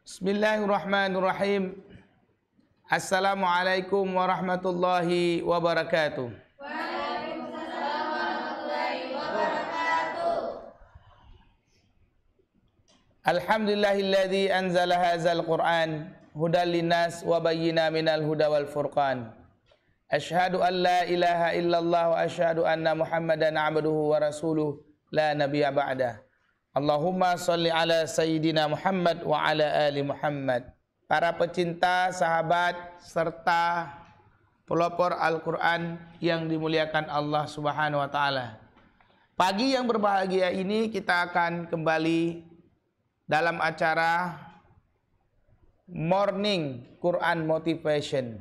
Bismillahirrahmanirrahim. Assalamualaikum warahmatullahi wabarakatuh. Waalaikumsalam warahmatullahi wabarakatuh. Alhamdulillahilladzi anzala hadzal Qur'an hudan linnas wa bayyina minal huda wal furqan. Asyhadu an la ilaha illallah wa asyhadu anna Muhammadan abduhu wa rasuluh la nabiyya ba'dah. Allahumma salli ala Sayyidina Muhammad wa ala ali Muhammad. Para pecinta, sahabat, serta pelopor Al-Quran yang dimuliakan Allah Subhanahu wa Ta'ala. Pagi yang berbahagia ini kita akan kembali dalam acara Morning Quran Motivation.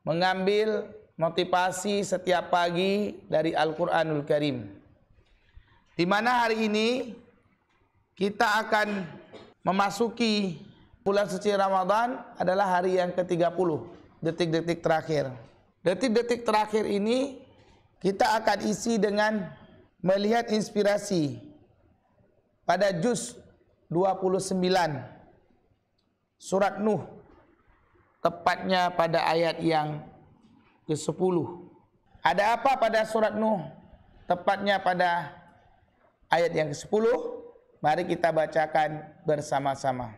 Mengambil motivasi setiap pagi dari Al-Quranul Karim. Di mana hari ini kita akan memasuki bulan suci Ramadan adalah hari yang ke-30, detik-detik terakhir. Detik-detik terakhir ini kita akan isi dengan melihat inspirasi pada juz 29 surat Nuh, tepatnya pada ayat yang ke-10. Ada apa pada surat Nuh? Tepatnya pada ayat yang ke-10, mari kita bacakan bersama-sama.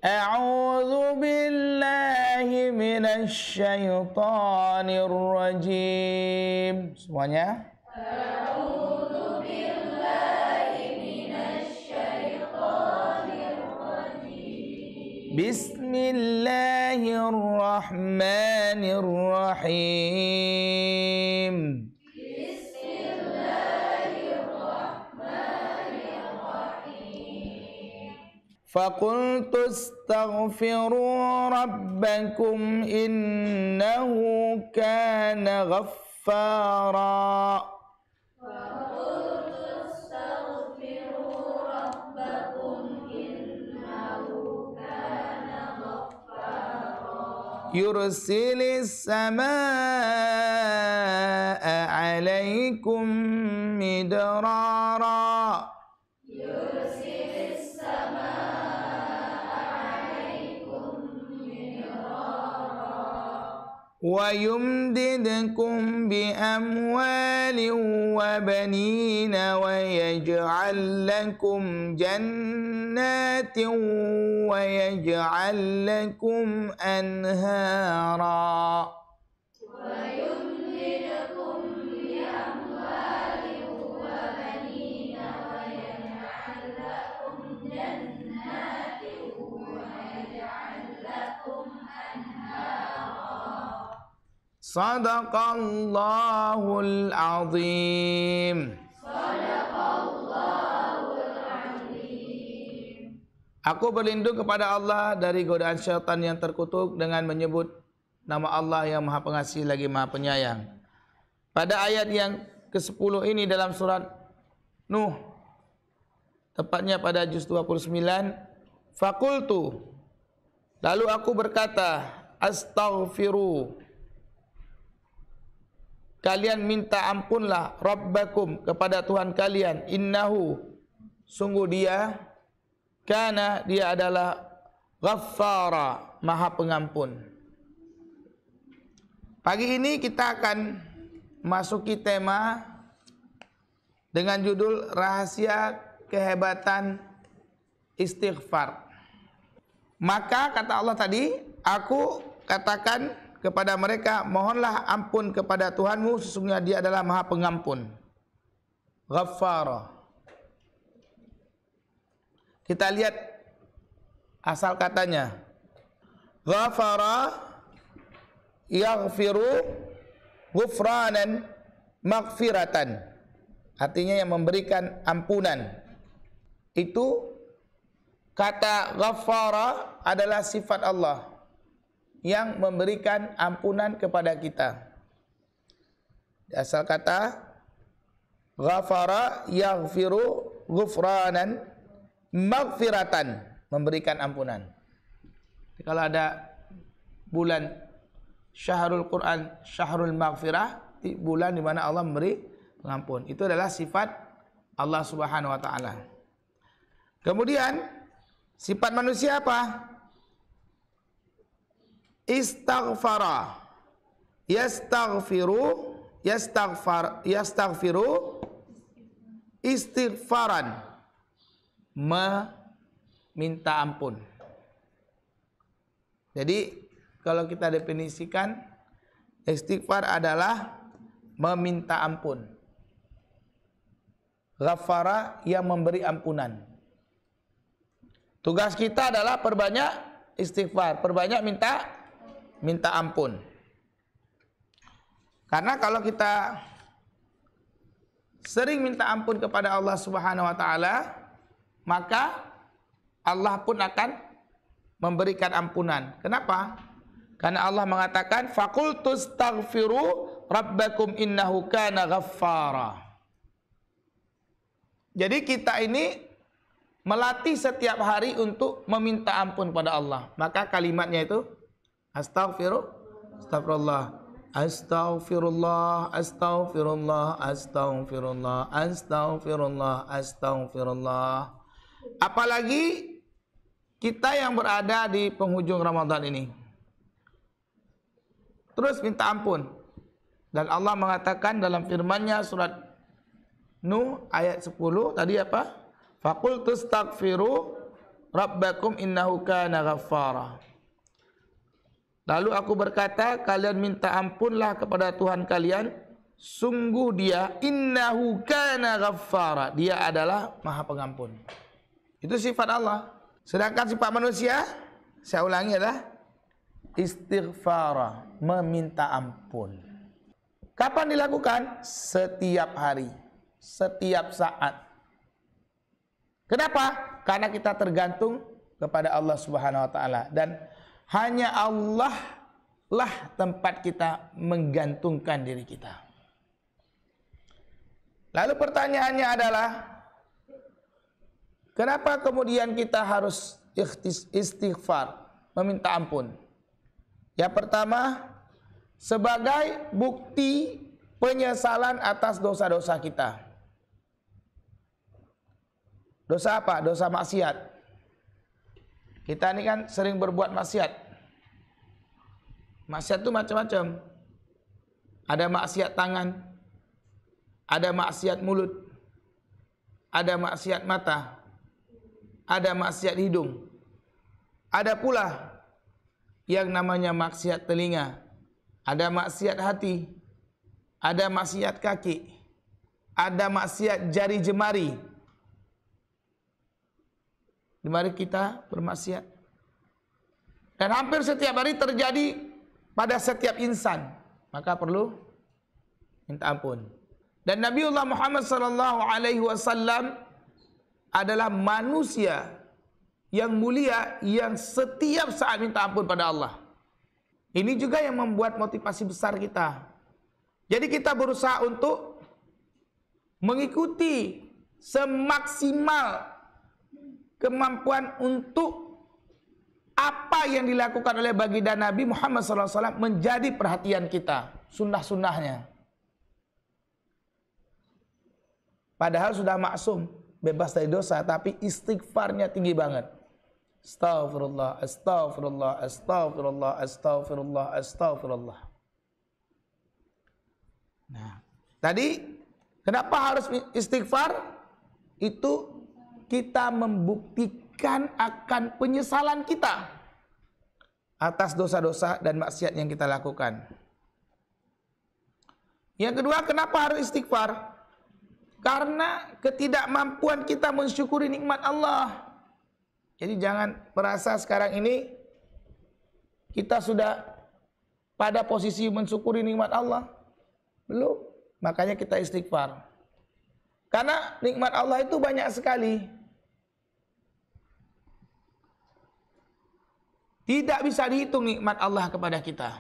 A'udzu billahi minasy syaithanir rajim. Semuanya. A'udzu billahi minasy syaithanir rajim. Bismillahirrahmanirrahim. فَقُلْتُ اسْتَغْفِرُوا رَبَّكُمْ إِنَّهُ كَانَ غَفَّارًا. يُرْسِلِ السَّمَاءَ عَلَيْكُمْ مِدْرَارًا. وَيُمْدِدْكُمْ بِأَمْوَالٍ وَبَنِينَ وَيَجْعَلْ لَكُمْ جَنَّاتٍ وَيَجْعَلْ لَكُمْ أَنْهَارًا. Sadaqallahul azim. Aku berlindung kepada Allah dari godaan syaitan yang terkutuk dengan menyebut nama Allah yang Maha Pengasih lagi Maha Penyayang. Pada ayat yang ke-10 ini dalam surat Nuh, tepatnya pada juz 29, faqultu, lalu aku berkata, astaghfiru, kalian minta ampunlah Rabbakum kepada Tuhan kalian, innahu, sungguh dia, kana, dia adalah Ghaffara, Maha Pengampun. Pagi ini kita akan masuki tema dengan judul Rahasia Kehebatan Istighfar. Maka kata Allah tadi, aku katakan kepada mereka, mohonlah ampun kepada Tuhanmu, sesungguhnya dia adalah Maha Pengampun. Ghaffara. Kita lihat asal katanya. Ghafara yaghfiru ghufranan maghfiratan. Artinya yang memberikan ampunan. Itu kata ghafara adalah sifat Allah yang memberikan ampunan kepada kita. Asal kata ghafara yaghfiru ghufranan maghfiratan, memberikan ampunan. Kalau ada bulan Syahrul Quran, Syahrul Maghfirah, bulan di mana Allah memberi pengampun. Itu adalah sifat Allah Subhanahu wa taala. Kemudian sifat manusia apa? Istaghfara, yastaghfiru, yastaghfiru istighfaran, meminta ampun. Jadi kalau kita definisikan, istighfar adalah meminta ampun. Ghaffara, yang memberi ampunan. Tugas kita adalah perbanyak istighfar, perbanyak minta ampun. Karena kalau kita sering minta ampun kepada Allah Subhanahu wa taala, maka Allah pun akan memberikan ampunan. Kenapa? Karena Allah mengatakan faqultustaghfiru rabbakum innahu kana ghaffara. Jadi kita ini melatih setiap hari untuk meminta ampun pada Allah. Maka kalimatnya itu astagfirullah, astagfirullah, astagfirullah, astagfirullah, astagfirullah, astagfirullah. Apalagi kita yang berada di penghujung Ramadan ini, terus minta ampun. Dan Allah mengatakan dalam firman-Nya surat Nuh ayat 10 tadi apa? Faqultustaghfiru rabbakum innahu kana ghaffara. Lalu aku berkata, kalian minta ampunlah kepada Tuhan kalian, sungguh Dia innahu kana ghaffara, Dia adalah Maha Pengampun. Itu sifat Allah. Sedangkan sifat manusia, saya ulangi, adalah istighfara, meminta ampun. Kapan dilakukan? Setiap hari, setiap saat. Kenapa? Karena kita tergantung kepada Allah Subhanahu wa taala, dan hanya Allah lah tempat kita menggantungkan diri kita. Lalu pertanyaannya adalah, kenapa kemudian kita harus istighfar, meminta ampun? Yang pertama, sebagai bukti penyesalan atas dosa-dosa kita. Dosa apa? Dosa maksiat. Kita ini kan sering berbuat maksiat. Maksiat itu macam-macam. Ada maksiat tangan, ada maksiat mulut, ada maksiat mata, ada maksiat hidung, ada pula yang namanya maksiat telinga, ada maksiat hati, ada maksiat kaki, ada maksiat jari jemari. Di mari kita bermaksiat. Dan hampir setiap hari terjadi pada setiap insan. Maka perlu minta ampun. Dan Nabiullah Muhammad SAW adalah manusia yang mulia, yang setiap saat minta ampun pada Allah. Ini juga yang membuat motivasi besar kita. Jadi kita berusaha untuk mengikuti semaksimal kemampuan untuk apa yang dilakukan oleh baginda Nabi Muhammad SAW menjadi perhatian kita, sunnah-sunnahnya. Padahal sudah maksum, bebas dari dosa, tapi istighfarnya tinggi banget. Astaghfirullah, astaghfirullah, astaghfirullah, astaghfirullah, astaghfirullah. Nah, tadi kenapa harus istighfar? Itu kita membuktikan akan penyesalan kita atas dosa-dosa dan maksiat yang kita lakukan. Yang kedua, kenapa harus istighfar? Karena ketidakmampuan kita mensyukuri nikmat Allah. Jadi jangan merasa sekarang ini kita sudah pada posisi mensyukuri nikmat Allah. Belum. Makanya kita istighfar. Karena nikmat Allah itu banyak sekali. Tidak bisa dihitung nikmat Allah kepada kita.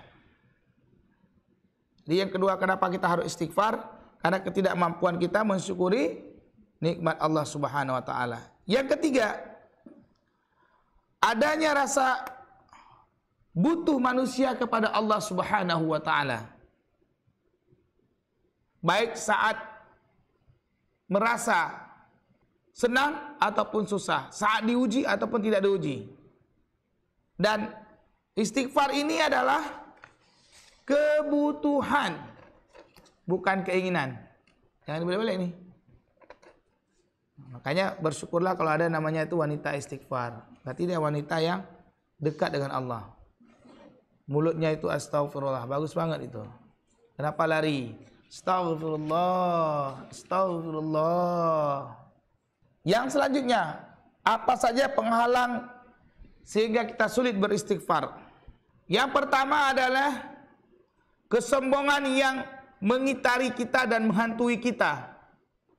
Jadi yang kedua, kenapa kita harus istighfar? Karena ketidakmampuan kita mensyukuri nikmat Allah Subhanahu wa taala. Yang ketiga, adanya rasa butuh manusia kepada Allah Subhanahu wa taala. Baik saat merasa senang ataupun susah, saat diuji ataupun tidak diuji. Dan istighfar ini adalah kebutuhan, bukan keinginan. Jangan dibalik-balik ini. Makanya bersyukurlah kalau ada namanya itu wanita istighfar. Berarti dia wanita yang dekat dengan Allah. Mulutnya itu astagfirullah, bagus banget itu. Kenapa lari? Astagfirullah, astagfirullah. Yang selanjutnya, apa saja penghalang sehingga kita sulit beristighfar? Yang pertama adalah kesombongan yang mengitari kita dan menghantui kita.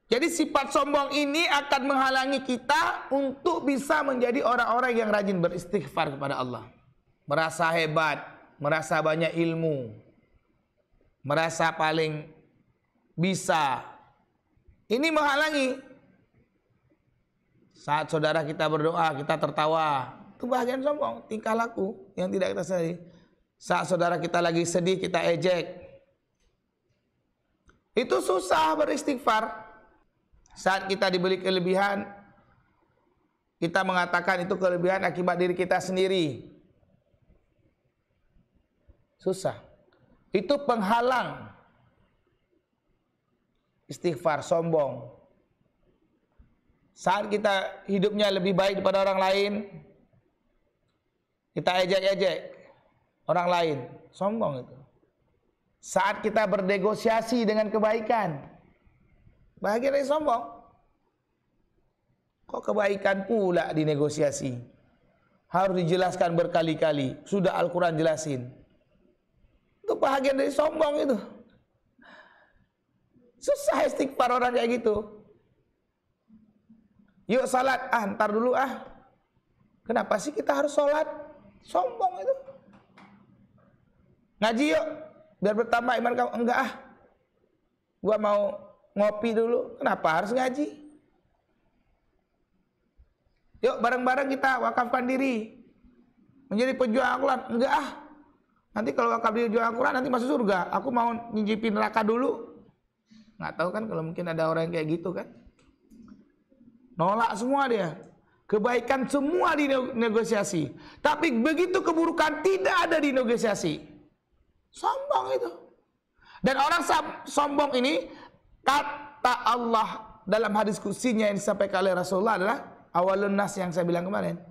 Jadi sifat sombong ini akan menghalangi kita untuk bisa menjadi orang-orang yang rajin beristighfar kepada Allah. Merasa hebat, merasa banyak ilmu, merasa paling bisa. Ini menghalangi. Saat saudara kita berdoa, kita tertawa. Itu bagian sombong, tingkah laku yang tidak kita sadari. Saat saudara kita lagi sedih, kita ejek. Itu susah beristighfar. Saat kita diberi kelebihan, kita mengatakan itu kelebihan akibat diri kita sendiri. Susah. Itu penghalang istighfar, sombong. Saat kita hidupnya lebih baik daripada orang lain, kita ejek-ejek orang lain, sombong itu. Saat kita bernegosiasi dengan kebaikan, bahagian dari sombong. Kok kebaikan pula dinegosiasi? Harus dijelaskan berkali-kali. Sudah Al-Quran jelasin. Itu bahagian dari sombong itu. Susah istighfar orang kayak gitu. Yuk salat, ntar dulu Kenapa sih kita harus salat? Sombong itu. Ngaji yuk, biar bertambah iman kamu. Enggak gua mau ngopi dulu. Kenapa harus ngaji? Yuk bareng-bareng kita wakafkan diri menjadi pejuang Al-Quran. Enggak nanti kalau wakaf diri jual Al-Quran nanti masuk surga. Aku mau nyicipin neraka dulu. Nggak tahu kan kalau mungkin ada orang yang kayak gitu kan. Nolak semua dia. Kebaikan semua dinegosiasi. Tapi begitu keburukan tidak ada dinegosiasi. Sombong itu. Dan orang sombong ini, kata Allah dalam hadis kursinya yang disampaikan oleh Rasulullah adalah awalun nas yang saya bilang kemarin.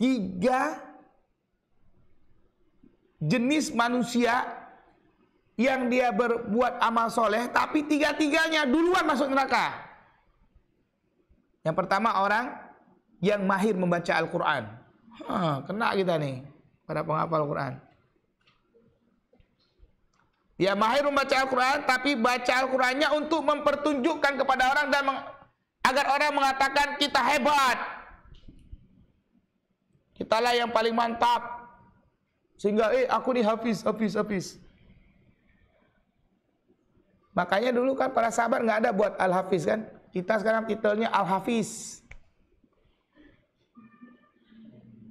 3 jenis manusia yang dia berbuat amal soleh, tapi 3-tiganya duluan masuk neraka. Yang pertama orang yang mahir membaca Al-Quran. Kena kita nih pada penghafal Al-Quran. Dia mahir membaca Al-Quran, tapi baca Al-Qurannya untuk mempertunjukkan kepada orang dan agar orang mengatakan kita hebat. Kitalah yang paling mantap. Sehingga aku nih hafiz. Makanya dulu kan para sahabat nggak ada buat Al-Hafiz kan. Kita sekarang titelnya Al-Hafiz.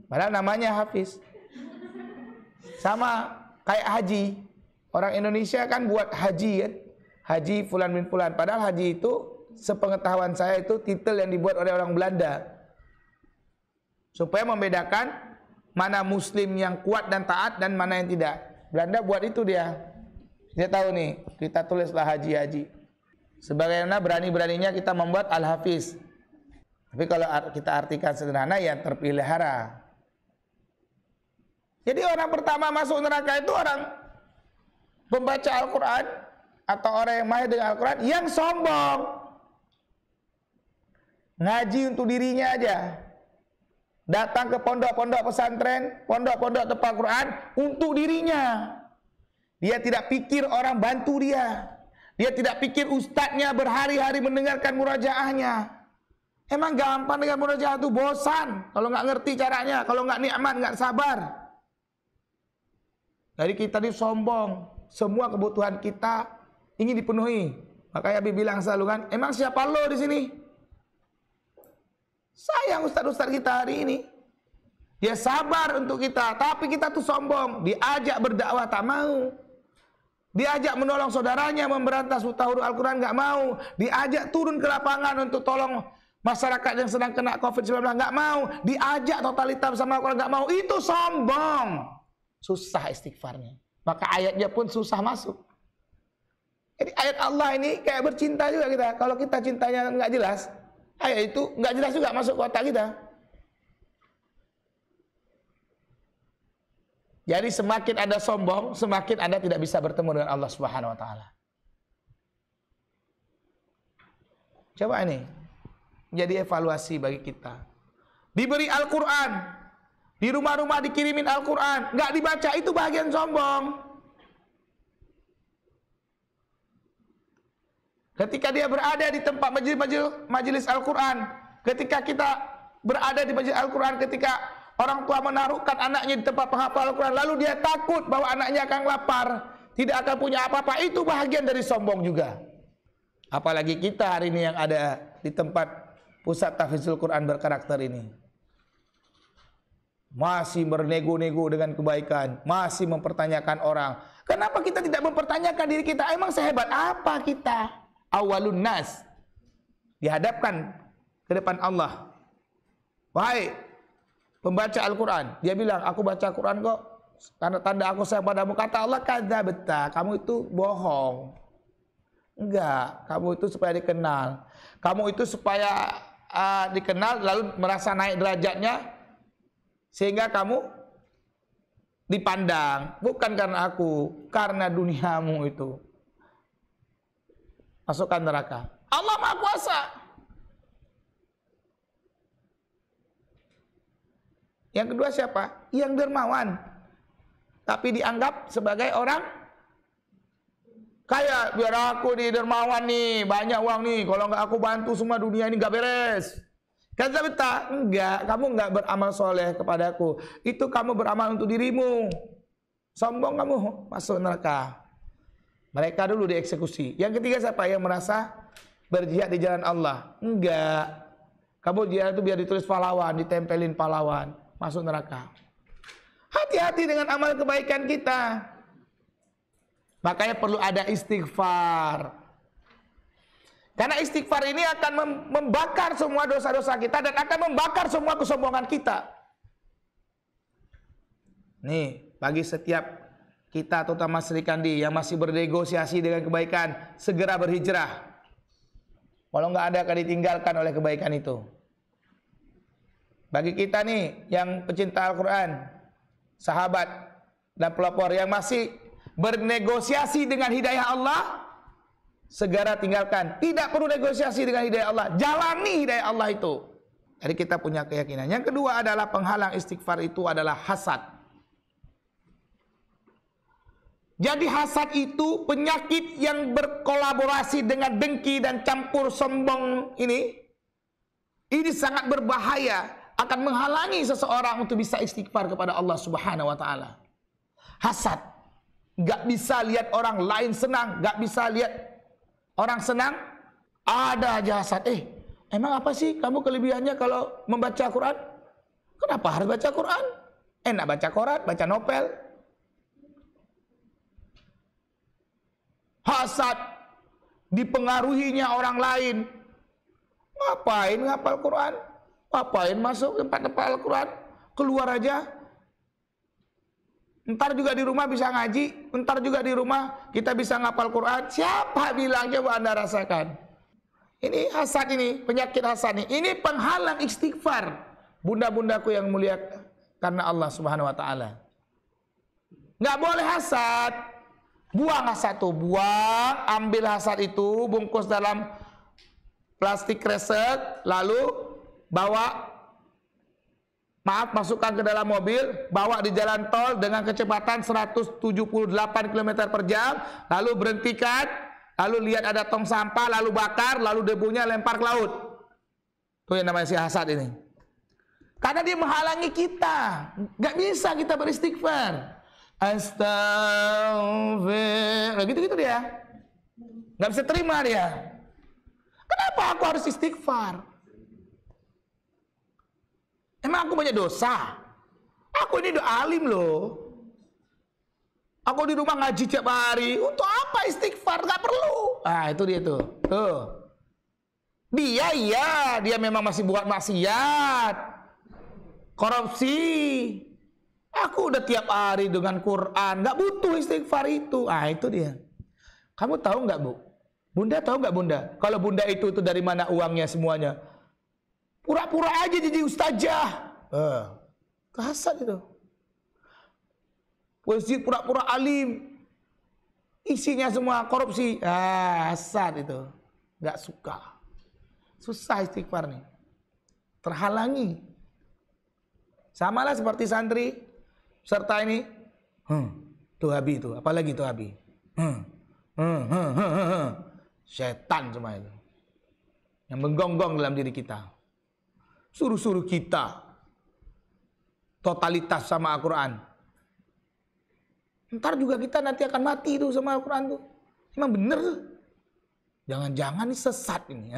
Padahal namanya Hafiz. Sama kayak haji. Orang Indonesia kan buat haji kan. Haji fulan bin fulan. Padahal haji itu sepengetahuan saya itu titel yang dibuat oleh orang Belanda. Supaya membedakan mana muslim yang kuat dan taat dan mana yang tidak. Belanda buat itu dia. Dia tahu nih, kita tulislah haji-haji. Sebagaimana berani-beraninya kita membuat Al-Hafiz. Tapi kalau kita artikan sederhana ya terpelihara. Jadi orang pertama masuk neraka itu orang pembaca Al-Quran atau orang yang mahir dengan Al-Quran yang sombong. Ngaji untuk dirinya aja. Datang ke pondok-pondok pesantren, pondok-pondok tempat Quran untuk dirinya. Dia tidak pikir orang bantu dia. Dia tidak pikir ustadznya berhari-hari mendengarkan murajaahnya. Emang gampang dengan murajaah itu, bosan kalau nggak ngerti caranya, kalau nggak nikmat, nggak sabar. Jadi kita ini sombong, semua kebutuhan kita ingin dipenuhi. Makanya Abi bilang selalu kan, emang siapa lo di sini? Sayang ustadz-ustadz kita hari ini. Dia sabar untuk kita, tapi kita tuh sombong. Diajak berdakwah tak mau. Diajak menolong saudaranya memberantas huruf Al-Quran nggak mau. Diajak turun ke lapangan untuk tolong Masyarakat yang sedang kena COVID-19 nggak mau, diajak totalitas sama Al-Quran nggak mau, itu sombong. Susah istighfarnya. Maka ayatnya pun susah masuk. Jadi ayat Allah ini kayak bercinta juga kita. Kalau kita cintanya nggak jelas, ayat itu nggak jelas juga masuk ke otak kita. Jadi semakin Anda sombong, semakin Anda tidak bisa bertemu dengan Allah Subhanahu wa taala. Coba ini jadi evaluasi bagi kita. Diberi Al-Quran, di rumah-rumah dikirimin Al-Quran, nggak dibaca, itu bagian sombong. Ketika dia berada di tempat majelis Al-Quran, ketika kita berada di majelis Al-Quran, ketika orang tua menaruhkan anaknya di tempat penghafal Al-Quran, lalu dia takut bahwa anaknya akan lapar, tidak akan punya apa-apa, itu bahagian dari sombong juga. Apalagi kita hari ini yang ada di tempat pusat tahfidzul Quran berkarakter ini. Masih bernego-nego dengan kebaikan, masih mempertanyakan orang. Kenapa kita tidak mempertanyakan diri kita? Emang sehebat apa kita? Awalun nas. Dihadapkan ke depan Allah. Wahai pembaca Al-Quran, dia bilang, aku baca Quran kok, karena tanda aku sayang padamu. Kata Allah, kadzabta, kamu itu bohong. Enggak, kamu itu supaya dikenal. Kamu itu supaya dikenal, lalu merasa naik derajatnya, sehingga kamu dipandang. Bukan karena aku, karena duniamu itu. Masukkan neraka. Allah Maha Kuasa. Yang kedua siapa? Yang dermawan, tapi dianggap sebagai orang kaya. Biar aku nih dermawan nih, banyak uang nih, kalau nggak aku bantu semua dunia ini nggak beres. Kata beta, enggak, kamu nggak beramal soleh kepadaku, itu kamu beramal untuk dirimu. Sombong kamu, masuk neraka. Mereka dulu dieksekusi. Yang ketiga siapa? Yang merasa berjihad di jalan Allah. Enggak, kamu jihad itu biar ditulis pahlawan, ditempelin pahlawan, masuk neraka. Hati-hati dengan amal kebaikan kita. Makanya perlu ada istighfar. Karena istighfar ini akan membakar semua dosa-dosa kita dan akan membakar semua kesombongan kita. Nih, bagi setiap kita, terutama Sri Kandi yang masih bernegosiasi dengan kebaikan, segera berhijrah. Kalau nggak ada akan ditinggalkan oleh kebaikan itu. Bagi kita nih yang pecinta Al-Quran, sahabat dan pelopor yang masih bernegosiasi dengan hidayah Allah, segera tinggalkan. Tidak perlu negosiasi dengan hidayah Allah, jalani hidayah Allah itu. Jadi kita punya keyakinan. Yang kedua adalah penghalang istighfar itu adalah hasad. Jadi hasad itu penyakit yang berkolaborasi dengan dengki dan campur sombong ini. Ini sangat berbahaya, akan menghalangi seseorang untuk bisa istighfar kepada Allah Subhanahu wa taala. Hasad. Gak bisa lihat orang lain senang, gak bisa lihat orang senang, ada aja hasad. Emang apa sih kamu kelebihannya kalau membaca Quran? Kenapa harus baca Quran? Enak baca Quran, baca novel. Hasad dipengaruhinya orang lain. Ngapain ngapal Quran? Ngapain masuk tempat-tempat Al-Quran? Keluar aja. Ntar juga di rumah bisa ngaji, ntar juga di rumah kita bisa ngapal Quran. Siapa bilang? Coba Anda rasakan. Ini hasad, ini penyakit hasad ini. Ini penghalang istighfar. Bunda-bundaku yang mulia karena Allah Subhanahu wa taala. Nggak boleh hasad. Buang hasad tuh, buang, ambil hasad itu, bungkus dalam plastik kresek, lalu bawa, masukkan ke dalam mobil, bawa di jalan tol dengan kecepatan 178 km per jam, lalu berhentikan, lalu lihat ada tong sampah, lalu bakar, lalu debunya lempar ke laut. Itu yang namanya si hasad ini. Karena dia menghalangi kita, nggak bisa kita beristighfar. Astaghfirullah, gitu-gitu dia, nggak bisa terima dia. Kenapa aku harus istighfar? Emang aku banyak dosa? Aku ini udah alim loh. Aku di rumah ngaji tiap hari. Untuk apa istighfar? Gak perlu. Ah, itu dia tuh. Tuh. Dia memang masih buat maksiat, korupsi. Aku udah tiap hari dengan Quran, nggak butuh istighfar itu. Itu dia. Kamu tahu nggak, Bu? Bunda tahu nggak, Bunda? Kalau Bunda itu dari mana uangnya semuanya? Pura-pura aja jadi ustazah. Kasar itu. Masjid pura-pura alim, isinya semua korupsi. Kasar itu. Nggak suka. Susah istighfar nih. Terhalangi. Samalah seperti santri serta ini. Tuh Habib itu, apalagi tuh Habib. Setan semua itu. Yang menggonggong dalam diri kita. Suruh-suruh kita totalitas sama Al-Quran. Ntar juga kita nanti akan mati itu sama Al-Quran tuh. Emang bener tuh. Jangan-jangan ini sesat ini.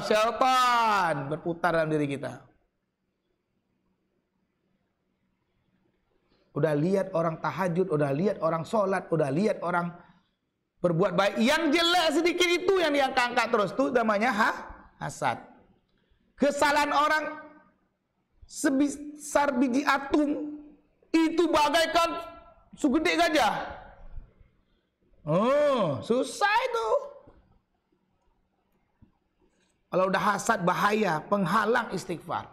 Syaitan berputar dalam diri kita. Udah lihat orang tahajud, udah lihat orang sholat, udah lihat orang berbuat baik. Yang jelek sedikit itu yang diangkat-angkat terus. Itu namanya hasad. Kesalahan orang sebesar biji atom itu bagaikan segede gajah. Susah itu. Kalau udah hasad bahaya, penghalang istighfar.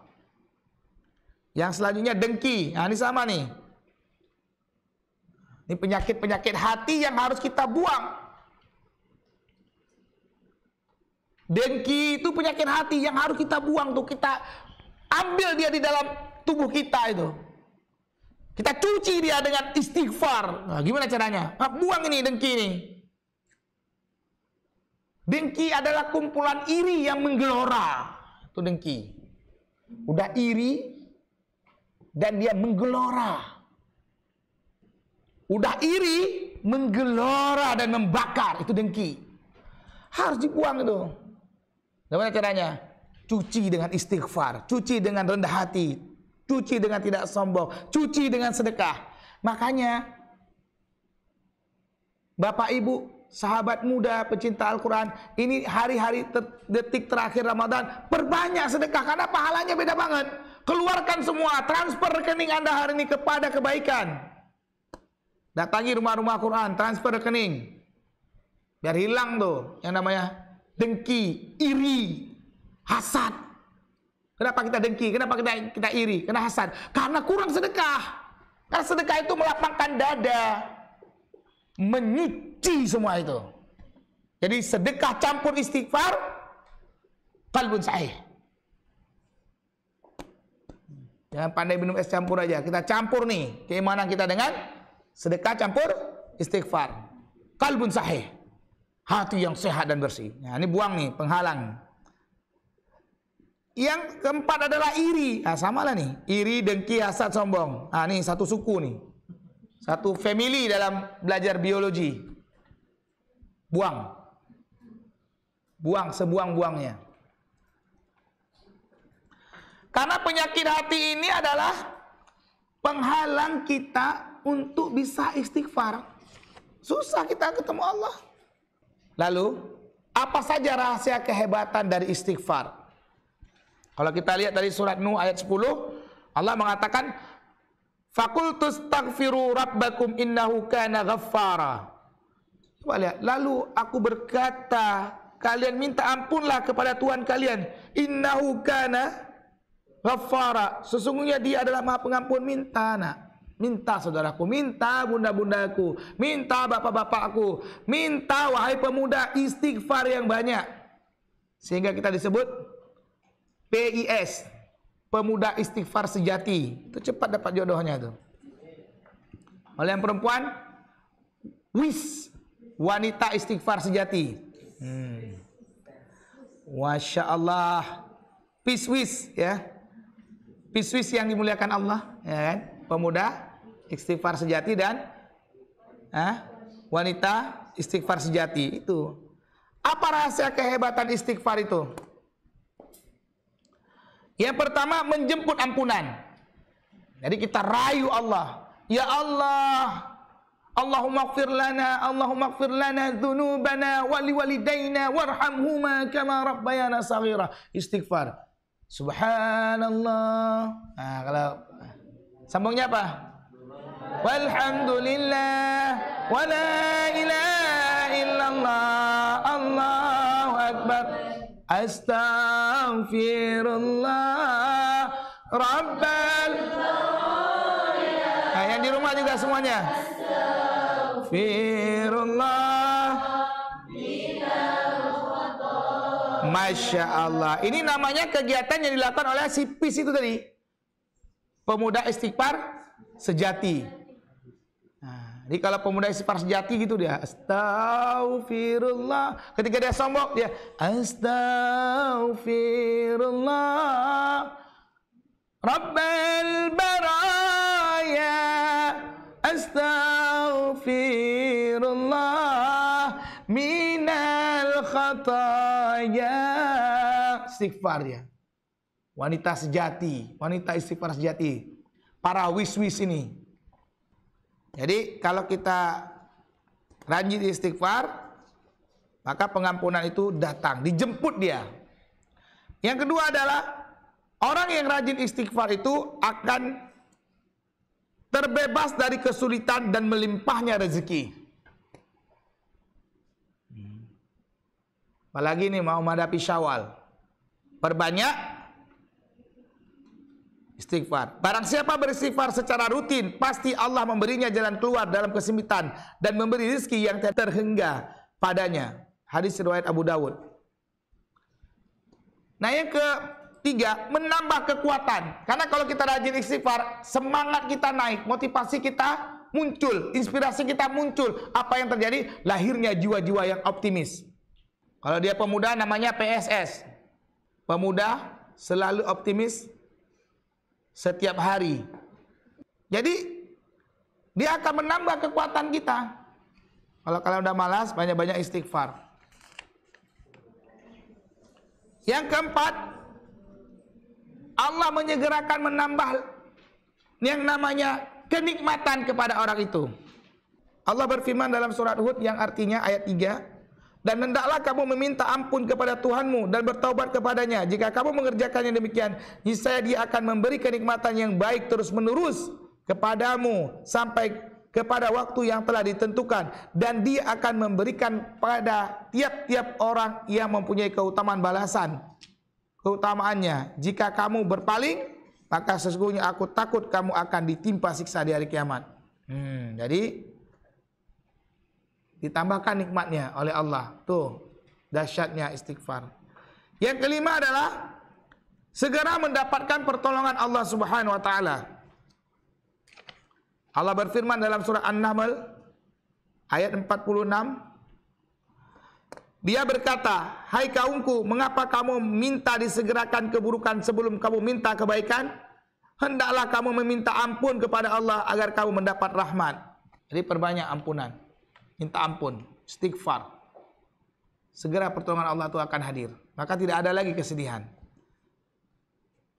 Yang selanjutnya dengki. Ini sama nih. Ini penyakit-penyakit hati yang harus kita buang. Dengki itu penyakit hati yang harus kita buang tuh. Kita ambil dia di dalam tubuh kita itu. Kita cuci dia dengan istighfar. Gimana caranya? Buang ini dengki ini. Dengki adalah kumpulan iri yang menggelora. Itu dengki. Udah iri dan dia menggelora. Udah iri, menggelora dan membakar. Itu dengki. Harus dibuang itu. Bagaimana caranya? Cuci dengan istighfar. Cuci dengan rendah hati. Cuci dengan tidak sombong. Cuci dengan sedekah. Makanya Bapak Ibu, sahabat muda, pecinta Al-Quran, ini hari-hari detik terakhir Ramadan, perbanyak sedekah karena pahalanya beda banget. Keluarkan semua, transfer rekening Anda hari ini kepada kebaikan. Datangi rumah-rumah Quran, transfer rekening. Biar hilang tuh yang namanya dengki, iri, hasad. Kenapa kita dengki? Kenapa kita iri? Karena hasad. Karena kurang sedekah. Karena sedekah itu melapangkan dada, menyuci semua itu. Jadi sedekah campur istighfar, qalbun sahih. Jangan pandai minum es campur aja. Kita campur nih keimanan kita dengan sedekah campur istighfar. Qalbun sahih. Hati yang sehat dan bersih. Nah, ini buang nih penghalang. Yang keempat adalah iri. Sama lah nih. Iri, dengki, hasad, sombong. Ini satu suku nih. Satu family dalam belajar biologi. Buang. Buang sebuang-buangnya. Karena penyakit hati ini adalah penghalang kita untuk bisa istighfar. Susah kita ketemu Allah. Lalu, apa saja rahasia kehebatan dari istighfar? Kalau kita lihat dari surat Nuh ayat 10, Allah mengatakan, "Faqultu astaghfiru rabbakum innahu kana ghaffara." Coba lihat, lalu aku berkata, kalian minta ampunlah kepada Tuhan kalian, innahu kana ghaffara. Sesungguhnya Dia adalah Maha Pengampun. Minta saudaraku, minta bunda-bundaku, minta bapak-bapakku, minta wahai pemuda istighfar yang banyak. Sehingga kita disebut PIS, pemuda istighfar sejati. Itu cepat dapat jodohnya tuh. Oleh yang perempuan, WIS, wanita istighfar sejati. Masya Allah. PISWIS ya. PISWIS yang dimuliakan Allah, ya kan? Pemuda istighfar sejati dan wanita istighfar sejati. Itu. Apa rahasia kehebatan istighfar itu? Yang pertama, menjemput ampunan. Jadi kita rayu Allah. Ya Allah, Allahumma ighfir lana dzunubana wa liwalidayna warhamhuma kama rabbayana shaghira. Istighfar. Subhanallah. Nah, kalau sambungnya apa? Walhamdulillah wa la ilaha illallah Allahu akbar. Astaghfirullah Rabbal. Nah, yang di rumah juga semuanya. Astaghfirullah. Masya Allah. Ini namanya kegiatan yang dilakukan oleh si PIS itu tadi. Pemuda istighfar sejati. Nah, jadi kalau pemuda istighfar sejati gitu dia. Astaghfirullah. Ketika dia sombong dia Astaghfirullah Rabbal baraya. Astaghfirullah minal khataya. Istighfar ya. Wanita sejati, wanita istighfar sejati. Para wis-wis ini. Jadi kalau kita rajin istighfar, maka pengampunan itu datang, dijemput dia. Yang kedua adalah orang yang rajin istighfar itu akan terbebas dari kesulitan dan melimpahnya rezeki. Apalagi nih mau menghadapi Syawal. Perbanyak istighfar. Barang siapa beristighfar secara rutin, pasti Allah memberinya jalan keluar dalam kesempitan dan memberi rezeki yang terhingga padanya. Hadis riwayat Abu Dawud. Nah, yang ketiga, menambah kekuatan. Karena kalau kita rajin istighfar, semangat kita naik, motivasi kita muncul, inspirasi kita muncul. Apa yang terjadi? Lahirnya jiwa-jiwa yang optimis. Kalau dia pemuda namanya PSS. Pemuda selalu optimis setiap hari. Jadi dia akan menambah kekuatan kita. Kalau kalian udah malas, banyak-banyak istighfar. Yang keempat, Allah menyegerakan menambah yang namanya kenikmatan kepada orang itu. Allah berfirman dalam surat Hud yang artinya ayat 3, dan hendaklah kamu meminta ampun kepada Tuhanmu dan bertaubat kepadanya. Jika kamu mengerjakan yang demikian, niscaya Dia akan memberi kenikmatan yang baik terus-menerus kepadamu sampai kepada waktu yang telah ditentukan, dan Dia akan memberikan pada tiap-tiap orang yang mempunyai keutamaan balasan. Keutamaannya, jika kamu berpaling, maka sesungguhnya aku takut kamu akan ditimpa siksa di hari kiamat. Jadi ditambahkan nikmatnya oleh Allah. Tuh dahsyatnya istighfar. Yang kelima adalah segera mendapatkan pertolongan Allah Subhanahu wa taala. Allah berfirman dalam surah An-Naml ayat 46. Dia berkata, "Hai kaumku, mengapa kamu minta disegerakan keburukan sebelum kamu minta kebaikan? Hendaklah kamu meminta ampun kepada Allah agar kamu mendapat rahmat." Jadi perbanyak ampunan. Minta ampun, istighfar. Segera pertolongan Allah itu akan hadir. Maka tidak ada lagi kesedihan.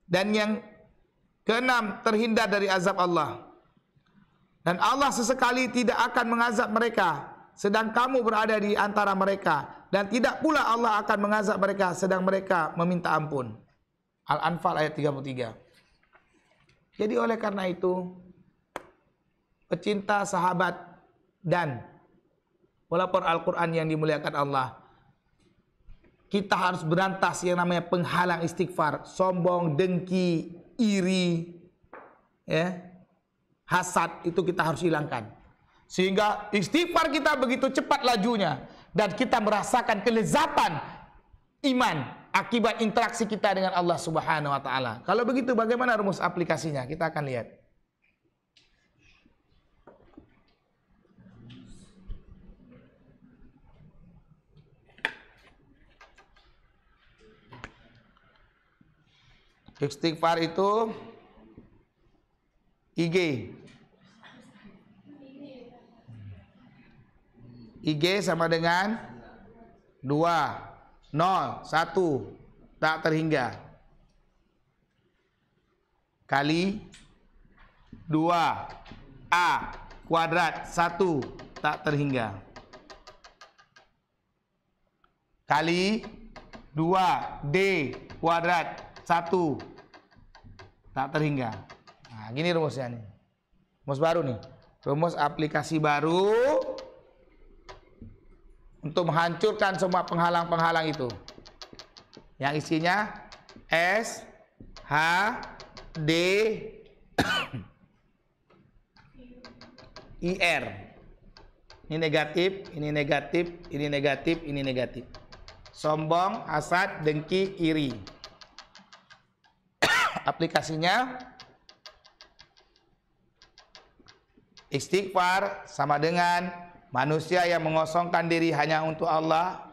Dan yang keenam, terhindar dari azab Allah. Dan Allah sesekali tidak akan mengazab mereka sedang kamu berada di antara mereka, dan tidak pula Allah akan mengazab mereka sedang mereka meminta ampun. Al-Anfal ayat 33. Jadi oleh karena itu, pecinta sahabat dan pelapor Al-Quran yang dimuliakan Allah, kita harus berantas yang namanya penghalang istighfar, sombong, dengki, iri, ya, hasad, itu kita harus hilangkan. Sehingga istighfar kita begitu cepat lajunya, dan kita merasakan kelezatan iman akibat interaksi kita dengan Allah Subhanahu wa taala. Kalau begitu bagaimana rumus aplikasinya? Kita akan lihat. Istighfar itu IG sama dengan 2, 0, 1 tak terhingga kali 2 A kuadrat 1 tak terhingga. Kali 2D kuadrat 1 tak terhingga. Nah, gini rumusnya nih. Rumus baru nih. Rumus aplikasi baru untuk menghancurkan semua penghalang-penghalang itu. Yang isinya S, H, D, IR. Ini negatif, ini negatif, ini negatif, ini negatif. Sombong, hasad, dengki, iri. Aplikasinya istighfar sama dengan manusia yang mengosongkan diri hanya untuk Allah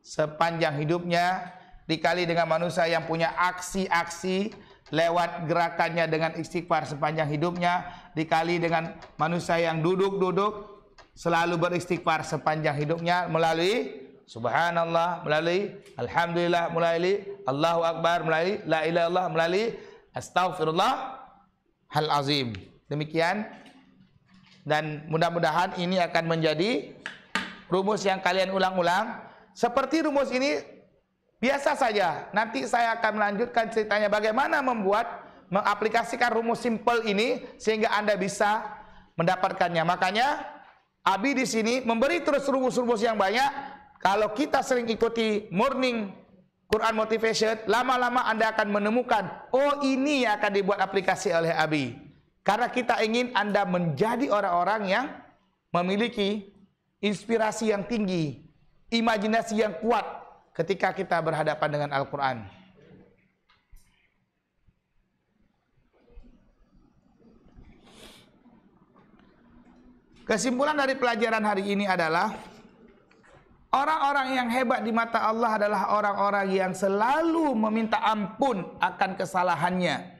sepanjang hidupnya dikali dengan manusia yang punya aksi-aksi lewat gerakannya dengan istighfar sepanjang hidupnya dikali dengan manusia yang duduk-duduk selalu beristighfar sepanjang hidupnya melalui subhanallah, melalui alhamdulillah, melalui Allahu akbar, melalui la ilaha illallah, melalui astaghfirullahal azim. Demikian, dan mudah-mudahan ini akan menjadi rumus yang kalian ulang-ulang. Seperti rumus ini biasa saja. Nanti saya akan melanjutkan ceritanya bagaimana mengaplikasikan rumus simple ini sehingga Anda bisa mendapatkannya. Makanya Abi di sini memberi terus rumus-rumus yang banyak. Kalau kita sering ikuti morning Quran motivation, lama-lama Anda akan menemukan, oh ini yang akan dibuat aplikasi oleh Abi. Karena kita ingin Anda menjadi orang-orang yang memiliki inspirasi yang tinggi, imajinasi yang kuat ketika kita berhadapan dengan Al-Quran. Kesimpulan dari pelajaran hari ini adalah orang-orang yang hebat di mata Allah adalah orang-orang yang selalu meminta ampun akan kesalahannya.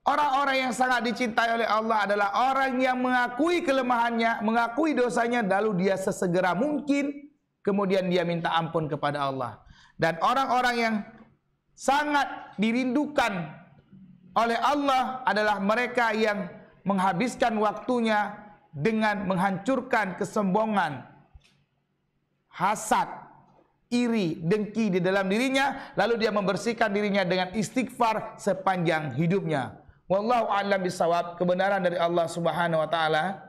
Orang-orang yang sangat dicintai oleh Allah adalah orang yang mengakui kelemahannya, mengakui dosanya, lalu dia sesegera mungkin kemudian dia minta ampun kepada Allah. Dan orang-orang yang sangat dirindukan oleh Allah adalah mereka yang menghabiskan waktunya dengan menghancurkan kesombongan, hasad, iri, dengki di dalam dirinya, lalu dia membersihkan dirinya dengan istighfar sepanjang hidupnya. Wallahu a'lam bishawab. Kebenaran dari Allah Subhanahu wa taala.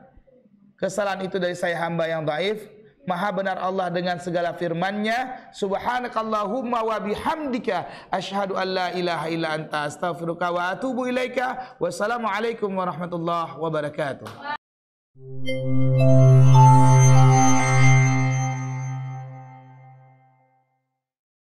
Kesalahan itu dari saya hamba yang dhaif. Maha benar Allah dengan segala firman-Nya. Subhanakallahumma wa bihamdika asyhadu an la ilaha illa anta astaghfiruka wa atubu ilaika. Wassalamualaikum warahmatullahi wabarakatuh.